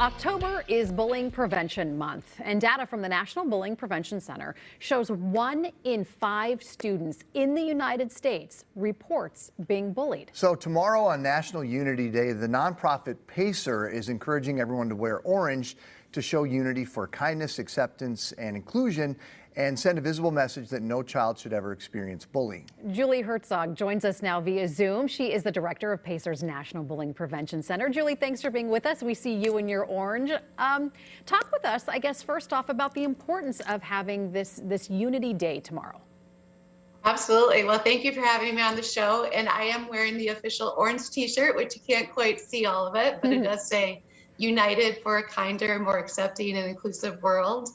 October is Bullying Prevention Month, and data from the National Bullying Prevention Center shows 1 in 5 students in the United States reports being bullied. So tomorrow on National Unity Day, the nonprofit Pacer is encouraging everyone to wear orange to show unity for kindness, acceptance, and inclusion, and send a visible message that no child should ever experience bullying. Julie Herzog joins us now via Zoom. She is the director of Pacer's National Bullying Prevention Center. Julie, thanks for being with us. We see you in your orange. Talk with us, I guess, first off, about the importance of having this Unity Day tomorrow. Absolutely. Well, thank you for having me on the show. And I am wearing the official orange t-shirt, which you can't quite see all of it, but it does say United for a Kinder, More Accepting and Inclusive World.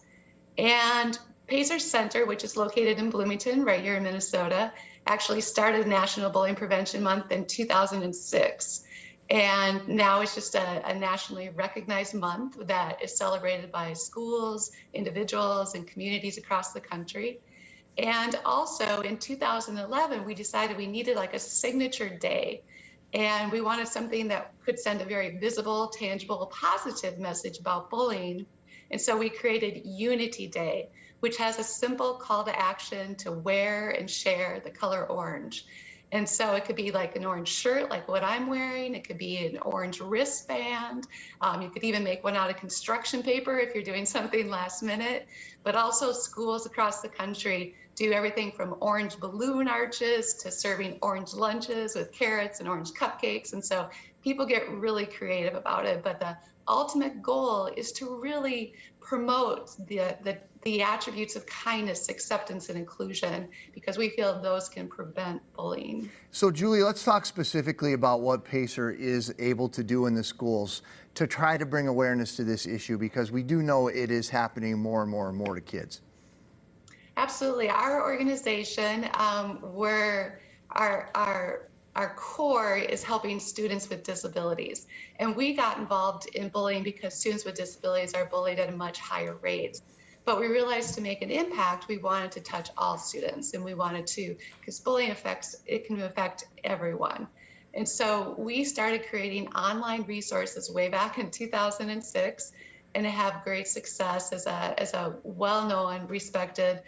And Pacer Center, which is located in Bloomington, right here in Minnesota, actually started National Bullying Prevention Month in 2006. And now it's just a nationally recognized month that is celebrated by schools, individuals, and communities across the country. And also in 2011, we decided we needed like a signature day. And we wanted something that could send a very visible, tangible, positive message about bullying. And so we created Unity Day, which has a simple call to action to wear and share the color orange. And so it could be like an orange shirt, like what I'm wearing. It could be an orange wristband. You could even make one out of construction paper if you're doing something last minute. But also schools across the country do everything from orange balloon arches to serving orange lunches with carrots and orange cupcakes. And so people get really creative about it. But the ultimate goal is to really promote the attributes of kindness, acceptance, and inclusion, because we feel those can prevent bullying. So Julie, let's talk specifically about what Pacer is able to do in the schools to try to bring awareness to this issue, because we do know it is happening more and more and more to kids. Absolutely. Our organization, our core is helping students with disabilities. And we got involved in bullying because students with disabilities are bullied at a much higher rate. But we realized to make an impact, we wanted to touch all students, and we wanted to, because bullying can affect everyone. And so we started creating online resources way back in 2006, and have great success as a well-known, respected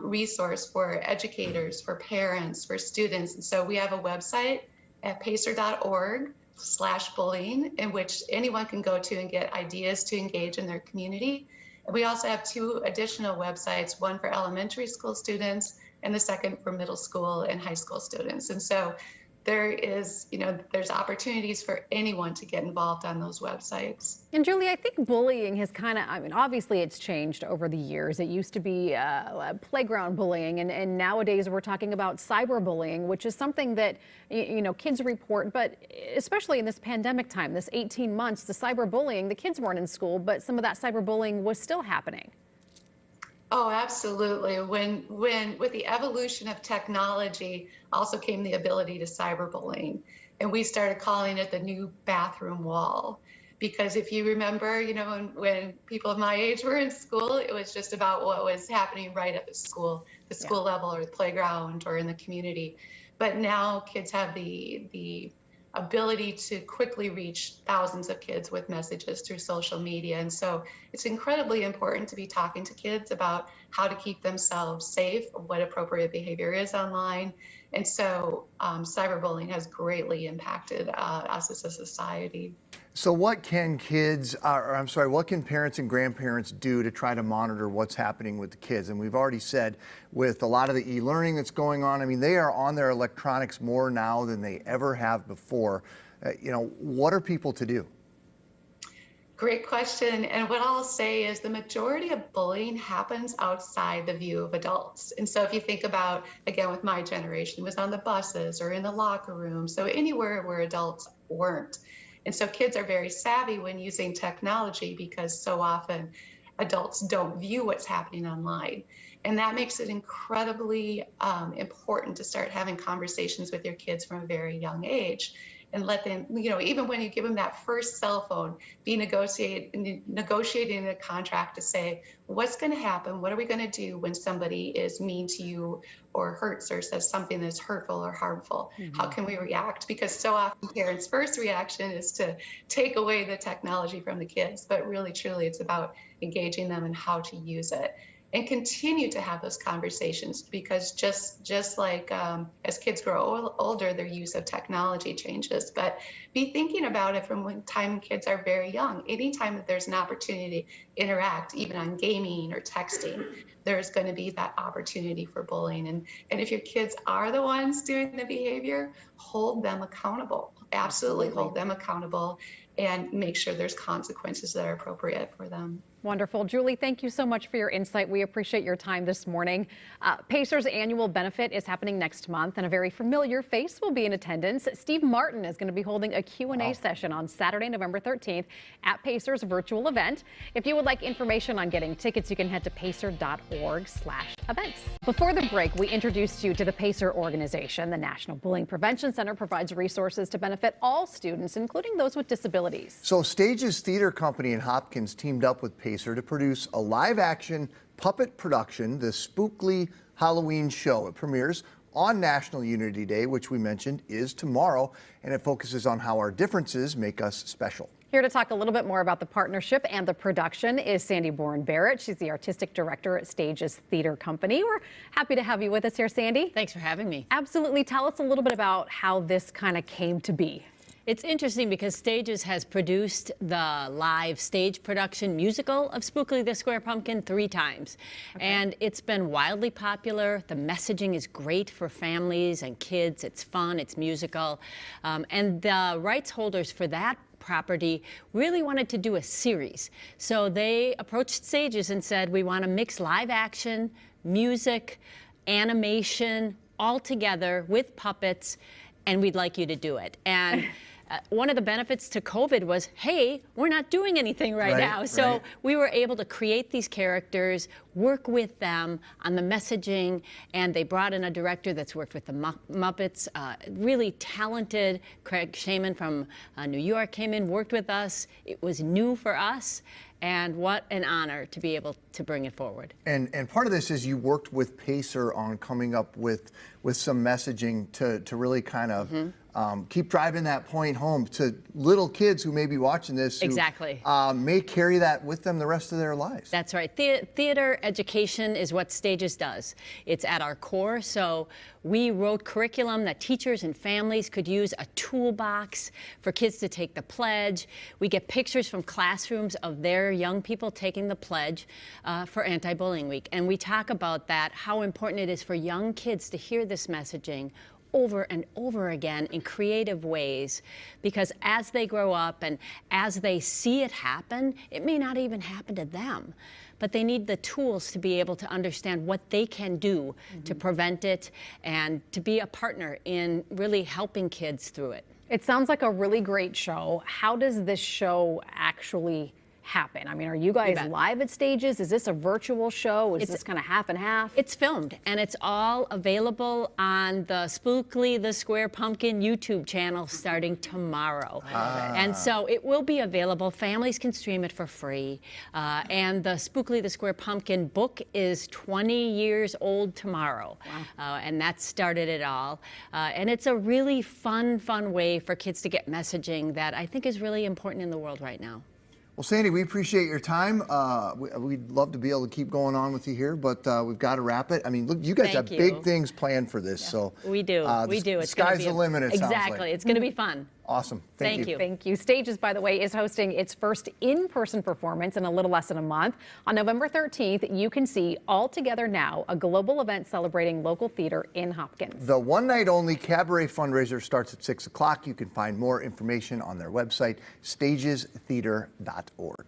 resource for educators, for parents, for students. And so we have a website at pacer.org/bullying, in which anyone can go to and get ideas to engage in their community. And we also have 2 additional websites, one for elementary school students and the second for middle school and high school students. And so there's opportunities for anyone to get involved on those websites. And Julie, I think bullying has obviously it's changed over the years. It used to be playground bullying, and nowadays we're talking about cyberbullying, which is something that, kids report, but especially in this pandemic time, this 18 months, the cyberbullying, the kids weren't in school, but some of that cyberbullying was still happening. Oh, absolutely. When with the evolution of technology also came the ability to cyberbullying. And we started calling it the new bathroom wall. Because if you remember, when people of my age were in school, it was just about what was happening right at the school level or the playground or in the community. But now kids have the ability to quickly reach thousands of kids with messages through social media. And so it's incredibly important to be talking to kids about how to keep themselves safe, what appropriate behavior is online. And so cyberbullying has greatly impacted us as a society. So what can what can parents and grandparents do to try to monitor what's happening with the kids? And we've already said, with a lot of the e-learning that's going on, they are on their electronics more now than they ever have before. What are people to do? Great question. And what I'll say is the majority of bullying happens outside the view of adults. And so if you think about, again, with my generation, it was on the buses or in the locker room, so anywhere where adults weren't. And so kids are very savvy when using technology, because so often adults don't view what's happening online. And that makes it incredibly important to start having conversations with your kids from a very young age. and let them, even when you give them that first cell phone, be negotiating a contract to say, what's going to happen? What are we going to do when somebody is mean to you or hurts or says something that's hurtful or harmful? How can we react? Because so often parents' first reaction is to take away the technology from the kids, but really, truly, it's about engaging them in how to use it and continue to have those conversations, because just like as kids grow older, their use of technology changes. But be thinking about it from when time kids are very young. Anytime that there's an opportunity to interact, even on gaming or texting, there's going to be that opportunity for bullying. And if your kids are the ones doing the behavior, hold them accountable. Absolutely hold them accountable and make sure there's consequences that are appropriate for them. Wonderful. Julie, thank you so much for your insight. We appreciate your time this morning. Pacer's annual benefit is happening next month, and a very familiar face will be in attendance. Steve Martin is going to be holding a Q&A session on Saturday, November 13th at Pacer's virtual event. If you would like information on getting tickets, you can head to pacer.org/events. Before the break, we introduced you to the Pacer organization. The National Bullying Prevention Center provides resources to benefit all students, including those with disabilities. So Stages Theater Company in Hopkins teamed up with Pacer to produce a live-action puppet production, the Spookly Halloween Show. It premieres on National Unity Day, which we mentioned is tomorrow, and it focuses on how our differences make us special. Here to talk a little bit more about the partnership and the production is Sandy Bourne-Barrett. She's the artistic director at Stages Theater Company. We're happy to have you with us here, Sandy. Thanks for having me. Absolutely. Tell us a little bit about how this kind of came to be. It's interesting because Stages has produced the live stage production musical of Spookly the Square Pumpkin 3 times. Okay. And it's been wildly popular. The messaging is great for families and kids. It's fun, it's musical. And the rights holders for that property really wanted to do a series. So they approached Stages and said, we want to mix live action, music, animation, all together with puppets, and we'd like you to do it. And one of the benefits to COVID was, hey, we're not doing anything right now. So we were able to create these characters, work with them on the messaging, and they brought in a director that's worked with the Muppets, really talented. Craig Shaman from New York came in, worked with us. It was new for us. And what an honor to be able to bring it forward. And part of this is you worked with Pacer on coming up with some messaging to really kind of keep driving that point home to little kids who may be watching this. Who, exactly. May carry that with them the rest of their lives. That's right. Theater education is what Stages does. It's at our core. So we wrote curriculum that teachers and families could use, a toolbox for kids to take the pledge. We get pictures from classrooms of their young people taking the pledge for Anti-Bullying Week. And we talk about that, how important it is for young kids to hear this messaging over and over again in creative ways, because as they grow up and as they see it happen, it may not even happen to them, but they need the tools to be able to understand what they can do to prevent it and to be a partner in really helping kids through it. It sounds like a really great show. How does this show actually happen? I mean, are you guys live at Stages? Is this a virtual show? Is this kind of half and half? It's filmed, and it's all available on the Spookly the Square Pumpkin YouTube channel starting tomorrow. And so it will be available. Families can stream it for free. And the Spookly the Square Pumpkin book is 20 years old tomorrow. And that started it all. And it's a really fun way for kids to get messaging that I think is really important in the world right now. Well, Sandy, we appreciate your time. We'd love to be able to keep going on with you here, but we've got to wrap it. I mean, look, you guys have big things planned for this. So we do. We do. It's sky's the limit, it sounds exactly. like. It's going to be fun. Awesome. Thank you. Thank you. Stages, by the way, is hosting its first in-person performance in a little less than a month. On November 13th, you can see All Together Now, a global event celebrating local theater in Hopkins. The one-night-only cabaret fundraiser starts at 6 o'clock. You can find more information on their website, stagestheater.org.